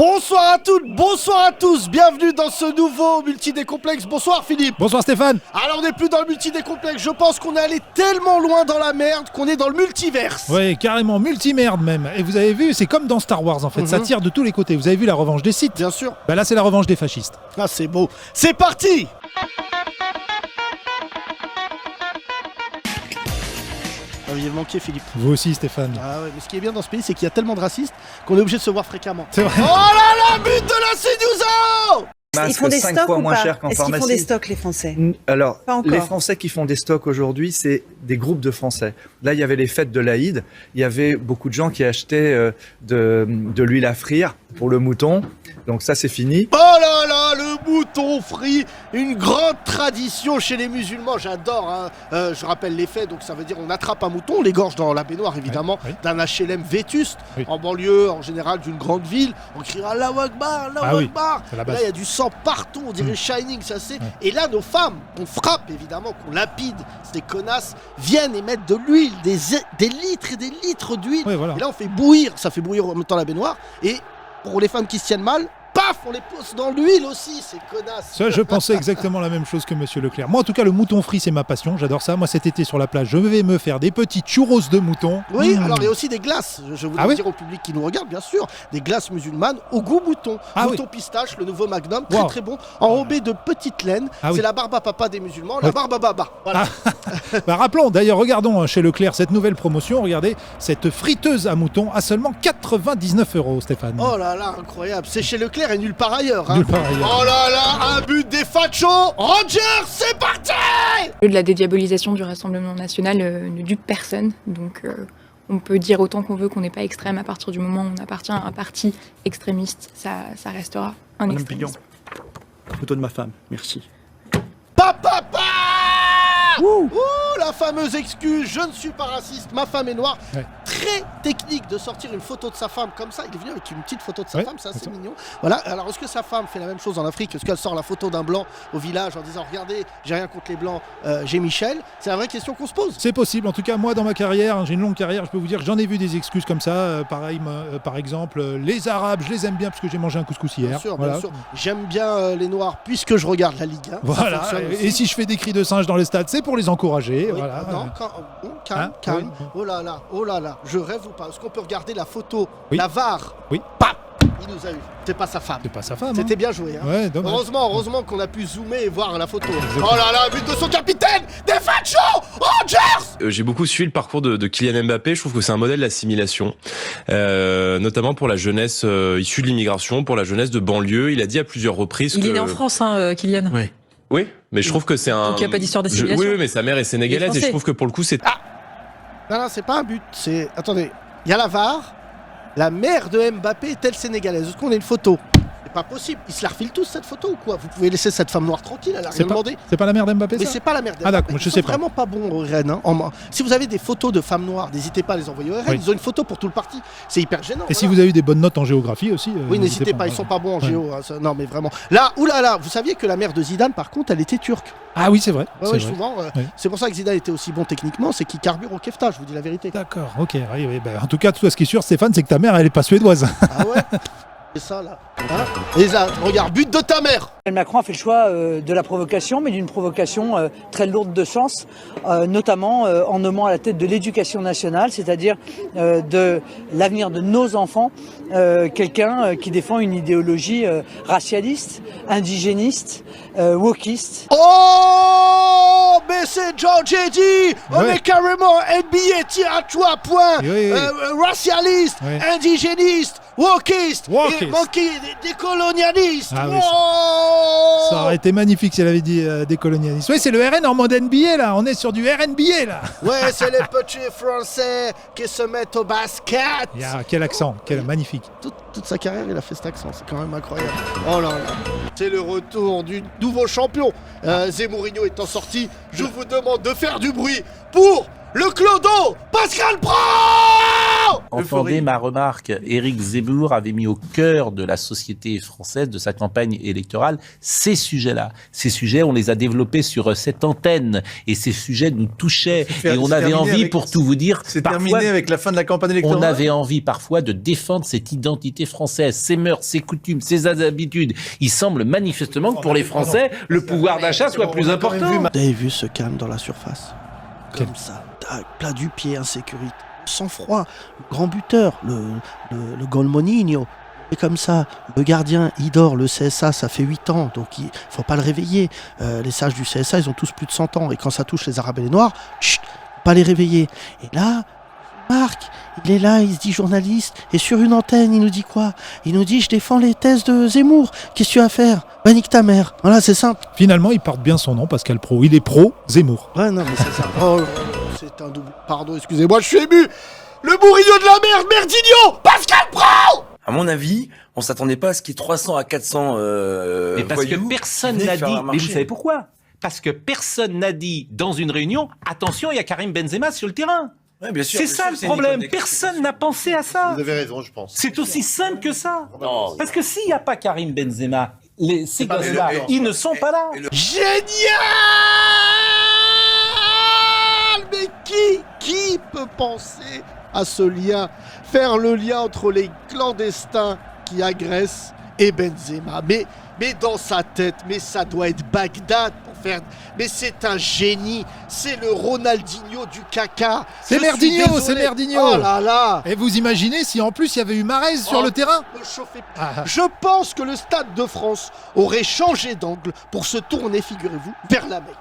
Bonsoir à toutes, bonsoir à tous, bienvenue dans ce nouveau multi-décomplexe. Bonsoir Philippe. Bonsoir Stéphane. Alors on n'est plus dans le multi-décomplexe, je pense qu'on est allé tellement loin dans la merde qu'on est dans le multiverse. Oui, carrément, multimerde même. Et vous avez vu, c'est comme dans Star Wars en fait, ça tire de tous les côtés. Vous avez vu la revanche des Sith? Bien sûr. Bah là c'est la revanche des fascistes. Ah c'est beau, c'est parti. Vous aviez manqué Philippe. Vous aussi Stéphane. Ah ouais, mais ce qui est bien dans ce pays, c'est qu'il y a tellement de racistes qu'on est obligé de se voir fréquemment. C'est vrai. Oh là là, but de la CNews. Ils font des 5 stocks fois ou moins pas? cher qu'en Est-ce qu'ils pharmacie. font des stocks les Français? Alors, Pas encore. les Français qui font des stocks aujourd'hui, c'est des groupes de Français. Là, il y avait les fêtes de l'Aïd. Il y avait beaucoup de gens qui achetaient de l'huile à frire pour le mouton. Donc ça, c'est fini. Oh là là, le mouton frit, une grande tradition chez les musulmans, j'adore. Hein. Je rappelle les faits, donc ça veut dire on attrape un mouton, on l'égorge dans la baignoire évidemment, Oui. d'un HLM vétuste, Oui. en banlieue en général d'une grande ville. On criera Allahu Akbar, Allahu Ah oui, Akbar. c'est la Là base. il y a du sang partout, on dirait Shining, ça c'est. Et là nos femmes, qu'on frappe évidemment, qu'on lapide, c'est des connasses, viennent et mettent de l'huile, des litres et des litres d'huile. Oui, voilà. Et là on fait bouillir, ça fait bouillir en même temps la baignoire. Et pour les femmes qui se tiennent mal, paf, on les pose dans l'huile aussi, ces connasses. Ça, je pensais exactement la même chose que Monsieur Leclerc. Moi, en tout cas, le mouton frit, c'est ma passion. J'adore ça. Moi, cet été sur la plage, je vais me faire des petits churros de mouton. Oui, Mmh. alors il y a aussi des glaces, je voulais Ah oui dire au public qui nous regarde, bien sûr, des glaces musulmanes au goût mouton. Ah mouton pistache, le nouveau Magnum, très Wow. très bon, enrobé de petites laines. Ah oui. C'est la barbe à papa des musulmans, la Ouais. barbe à baba. Voilà. Bah, rappelons, d'ailleurs, regardons chez Leclerc cette nouvelle promotion. Regardez, cette friteuse à mouton à seulement 99 €, Stéphane. Oh là là, incroyable. C'est chez Leclerc et nulle part ailleurs. Hein. Nulle part ailleurs. Oh là là, un but des fachos. Roger, c'est parti. De la dédiabolisation du Rassemblement national ne dupe personne, donc on peut dire autant qu'on veut qu'on n'est pas extrême. À partir du moment où on appartient à un parti extrémiste, ça restera un Madame extrémisme. Pignon, photo de ma femme, merci. Papa. Ouh, la fameuse excuse, je ne suis pas raciste, ma femme est noire. Ouais. Très technique de sortir une photo de sa femme comme ça. Il est venu avec une petite photo de sa Ouais, femme, c'est c'est assez ça. mignon. Voilà, alors est-ce que sa femme fait la même chose en Afrique? Est-ce qu'elle sort la photo d'un blanc au village en disant regardez, j'ai rien contre les blancs, j'ai Michel? C'est la vraie question qu'on se pose. C'est possible. En tout cas, moi, dans ma carrière, j'ai une longue carrière, je peux vous dire que j'en ai vu des excuses comme ça. Pareil, par exemple, les Arabes, je les aime bien parce que j'ai mangé un couscous hier. Bien sûr, Voilà. bien sûr. J'aime bien les noirs puisque je regarde la Ligue 1. Ça Voilà. fonctionne aussi. Et si je fais des cris de singe dans les stades, c'est pour les encourager. Oui, Voilà. non, calme, Hein, calme. oui. Oh là là, je rêve ou pas? Est-ce qu'on peut regarder la photo, Oui. la VAR? Oui. Pap, il nous a eu. C'est pas sa femme. C'est pas sa femme. C'était bien joué. Hein. Ouais, dommage. Heureusement qu'on a pu zoomer et voir la photo. Oh là là, but de son capitaine, des fachos, Rogers. J'ai beaucoup suivi le parcours de Kylian Mbappé. Je trouve que c'est un modèle d'assimilation, notamment pour la jeunesse issue de l'immigration, pour la jeunesse de banlieue. Il a dit à plusieurs reprises Il que... est né en France, hein, Kylian. Oui, mais je trouve que c'est un... Donc il n'y a pas d'histoire d'assimilation. Oui, mais sa mère est sénégalaise et je français. trouve que pour le coup, c'est... Non, c'est pas un but. C'est. Attendez, il y a la VAR. La mère de Mbappé est-elle sénégalaise? Est-ce qu'on a une photo? C'est pas possible. Ils se la refilent tous cette photo ou quoi? Vous pouvez laisser cette femme noire tranquille, elle a rien C'est pas, demandé. c'est pas la mère d'Mbappé, Mais ça? c'est pas la mère d'Mbappé. Ah, d'accord, je Ils sais sont pas. vraiment pas bons au RN. Hein. Si vous avez des photos de femmes noires, n'hésitez pas à les envoyer au RN. Oui. Ils ont une photo pour tout le parti. C'est hyper gênant. Et si voilà. vous avez eu des bonnes notes en géographie aussi. Oui, n'hésitez pas, ils sont pas bons en Ouais. géo. Hein, non, mais vraiment. Là, oulala, vous saviez que la mère de Zidane, par contre, elle était turque. Ah oui, c'est vrai. Ouais, c'est ouais, vrai. souvent. Ouais. C'est pour ça que Zidane était aussi bon techniquement, c'est qu'il carbure au kefta, je vous dis la vérité. D'accord, ok. Oui, oui, bah, en tout cas, toi, ce qui est sûr, Stéphane, c'est que ta mère, elle est pas suédoise. Ah ouais. C'est ça là. Hein. Et là, regarde, but de ta mère. Emmanuel Macron a fait le choix de la provocation, mais d'une provocation très lourde de sens, notamment en nommant à la tête de l'éducation nationale, c'est-à-dire de l'avenir de nos enfants, quelqu'un qui défend une idéologie racialiste, indigéniste, wokiste. Oh, mais c'est George Eddy. On Ouais. est carrément NBA, tir à 3 points. Oui, oui. Racialiste, Ouais. indigéniste, wokiste, Wokiste. et décolonialiste. Ah oui, Oh. Ça aurait été magnifique si elle avait dit décolonialiste. Oui, c'est le RN en mode NBA, là. On est sur du RNBA, là. Ouais, c'est les petits Français qui se mettent au basket. Quel accent, quel magnifique. Toute sa carrière, il a fait cet accent, c'est quand même incroyable. Oh là là, c'est le retour du nouveau champion. Zemourinho étant sorti, je vous demande de faire du bruit pour le clodo Pascal Pro. Entendez ma remarque, Éric Zemmour avait mis au cœur de la société française, de sa campagne électorale, ces sujets-là. Ces sujets, on les a développés sur cette antenne, et ces sujets nous touchaient, et on avait envie, pour tout vous dire, C'est terminé avec la fin de la campagne électorale. on avait envie parfooi de défendre cette identité française, ses mœurs, ses coutumes, ses habitudes. Il semble manifestement que pour les Français, le pouvoir d'achat soit plus important. Vous avez vu ce calme dans la surface? Comme ça, tac, plat du pied, insécurité, sans froid, le grand buteur, le Golmonigno. Et comme ça, le gardien, il dort, le CSA, ça fait 8 ans, donc il faut pas le réveiller. Les sages du CSA, ils ont tous plus de 100 ans, et quand ça touche les Arabes et les Noirs, chut, pas les réveiller. Et là, Marc, il est là, il se dit journaliste, et sur une antenne, il nous dit quoi? Il nous dit, je défends les thèses de Zemmour, qu'est-ce que tu vas faire? Bah nique ta mère, voilà, c'est simple. Finalement, il porte bien son nom, Pascal Praud. Il est pro Zemmour. Ouais, non, mais c'est ça. Oh, c'est un double. Pardon, excusez-moi, je suis ému. Le bourrillot de la merde, Merdinho, Pascal Praud. À mon avis, on s'attendait pas à ce qu'il y ait 300 à 400 Mais parce que voyous personne venaient n'a faire dit, un mais vous marché. savez pourquoi? Parce que personne n'a dit dans une réunion, attention, il y a Karim Benzema sur le terrain. Ouais, bien sûr, C'est bien ça sûr, le c'est problème, Nicolas personne n'a pensé à ça. Vous avez raison, je pense. C'est aussi simple que ça. Non. Parce que s'il n'y a pas Karim Benzema, ces pas gosses-là, le- ils ne sont pas là. Génial. Mais qui peut penser à ce lien? Faire le lien entre les clandestins qui agressent et Benzema. Mais dans sa tête, mais ça doit être Bagdad pour faire... Mais c'est un génie. C'est le Ronaldinho du caca. C'est Je suis Merdinho, désolé. c'est Merdinho. Oh là là. Et vous imaginez si en plus il y avait eu Mahrez sur Oh, le terrain? me chauffez pas. Ah. Je pense que le Stade de France aurait changé d'angle pour se tourner, figurez-vous, vers la Mecque.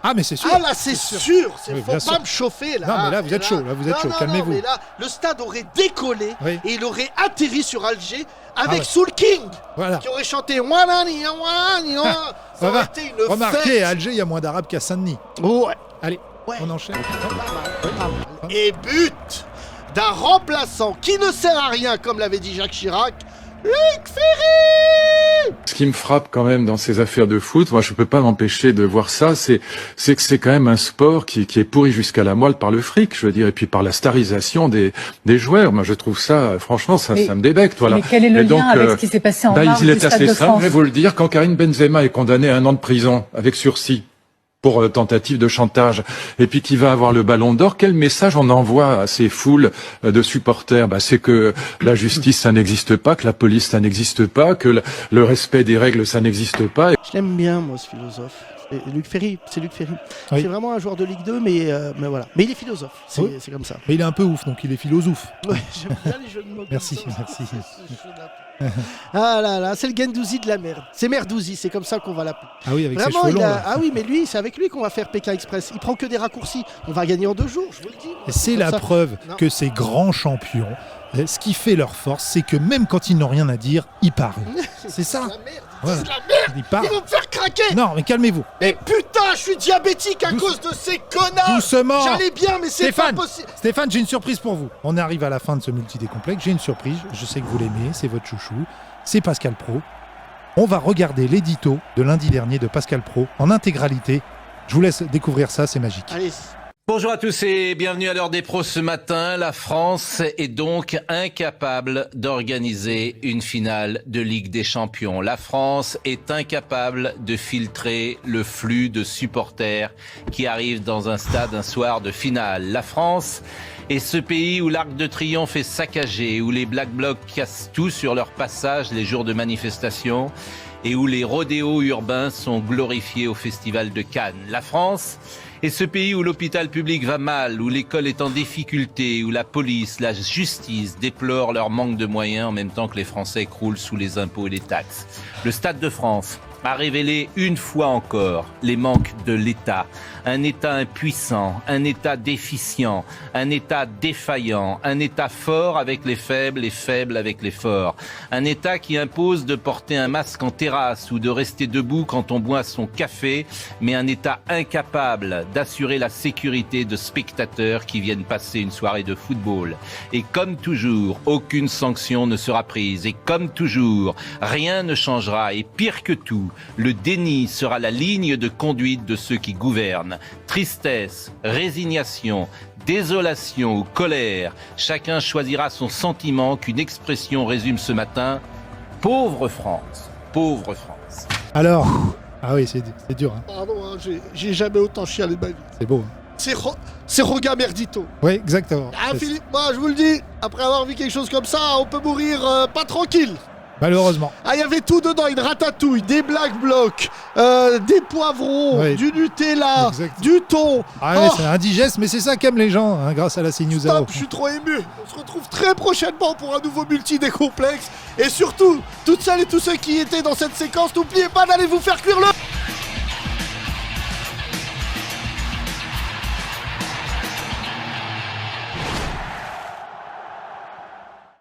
Ah mais c'est sûr. Ah là, c'est sûr. Oui, Faut bien pas sûr. me chauffer là. Non, mais là, vous êtes chaud, là, vous êtes chaud, calmez-vous. Mais là, le stade aurait décollé Oui. et il aurait atterri sur Alger avec Ah ouais. Soul King Voilà. qui aurait chanté Wanani, Wanani, Wanani. Ça aurait été une Remarquez, fête. à Alger, il y a moins d'Arabes qu'à Saint-Denis. Ouais. Allez, Ouais. on enchaîne. Pas mal. Et but d'un remplaçant qui ne sert à rien, comme l'avait dit Jacques Chirac, Luc Ferry. Ce qui me frappe quand même dans ces affaires de foot, moi je peux pas m'empêcher de voir ça, c'est que c'est quand même un sport qui est pourri jusqu'à la moelle par le fric, je veux dire, et puis par la starisation des joueurs. Moi je trouve ça, franchement, ça me débecte, voilà. Mais quel est le Et donc, lien avec ce qui s'est passé en bah, mars il du est Stade assez de simple, France? je vais vous le dire, quand Karim Benzema est condamné à 1 an de prison avec sursis pour tentative de chantage, et puis qui va avoir le ballon d'or, quel message on envoie à ces foules de supporters? Bah, c'est que la justice, ça n'existe pas, que la police, ça n'existe pas, que le respect des règles, ça n'existe pas. Je l'aime bien, moi, ce philosophe. Et Luc Ferry, c'est Luc Ferry. Oui. C'est vraiment un joueur de Ligue 2, mais voilà. Mais il est philosophe, c'est Oui. c'est comme ça. Mais il est un peu ouf, donc il est philosophe. Ouais, j'aime bien les jeux de mots. Merci, comme ça. merci. Ah là là, c'est le Gendouzi de la merde. C'est Merdouzi, c'est comme ça qu'on va l'appeler. Ah oui, avec ses Vraiment, cheveux longs. il a... là. Ah oui, mais lui, c'est avec lui qu'on va faire Pékin Express. Il prend que des raccourcis. On va gagner en 2 jours, je vous le dis. Et c'est comme la ça. preuve Non. que ces grands champions, ce qui fait leur force, c'est que même quand ils n'ont rien à dire, ils parlent. C'est ça. de la merde. Ouais. C'est de la merde. Ils parlent. Ils vont me faire craquer. Non, mais calmez-vous. Mais putain, je suis diabétique à cause de ces connards. Doucement. J'allais bien, mais c'est pas Stéphane, possible. Stéphane, j'ai une surprise pour vous. On arrive à la fin de ce multi-décomplexe. J'ai une surprise. Je sais que vous l'aimez. C'est votre chouchou. C'est Pascal Praud. On va regarder l'édito de lundi dernier de Pascal Praud en intégralité. Je vous laisse découvrir ça. C'est magique. Allez. Bonjour à tous et bienvenue à l'heure des pros ce matin. La France est donc incapable d'organiser une finale de Ligue des Champions. La France est incapable de filtrer le flux de supporters qui arrivent dans un stade un soir de finale. La France est ce pays où l'Arc de Triomphe est saccagé, où les Black Blocs cassent tout sur leur passage les jours de manifestation et où les rodéos urbains sont glorifiés au Festival de Cannes. La France est ce pays où l'hôpital public va mal, où l'école est en difficulté, où la police, la justice déplorent leur manque de moyens en même temps que les Français croulent sous les impôts et les taxes. Le Stade de France a révélé une fois encore les manques de l'État. Un État impuissant, un État déficient, un État défaillant, un État fort avec les faibles et faible avec les forts. Un État qui impose de porter un masque en terrasse ou de rester debout quand on boit son café, mais un État incapable d'assurer la sécurité de spectateurs qui viennent passer une soirée de football. Et comme toujours, aucune sanction ne sera prise. Et comme toujours, rien ne changera. Et pire que tout, le déni sera la ligne de conduite de ceux qui gouvernent. Tristesse, résignation, désolation ou colère. Chacun choisira son sentiment qu'une expression résume ce matin. Pauvre France, pauvre France. Alors, ah oui, c'est dur. Hein. Pardon, hein, j'ai jamais autant chialé de ma vie. C'est beau. Hein. C'est Roga Merdito. Oui, exactement. Ah, Philippe, moi je vous le dis, après avoir vu quelque chose comme ça, on peut mourir pas tranquille. Malheureusement. Ah, il y avait tout dedans, une ratatouille, des black blocs, des poivrons, Oui. du Nutella, Exact. du thon. Ah ouais, c'est indigeste, mais c'est ça qu'aiment les gens, hein, grâce à la CNews Zero. Stop, je suis trop ému. On se retrouve très prochainement pour un nouveau multi-décomplexe. Et surtout, toutes celles et tous ceux qui étaient dans cette séquence, n'oubliez pas d'aller vous faire cuire le...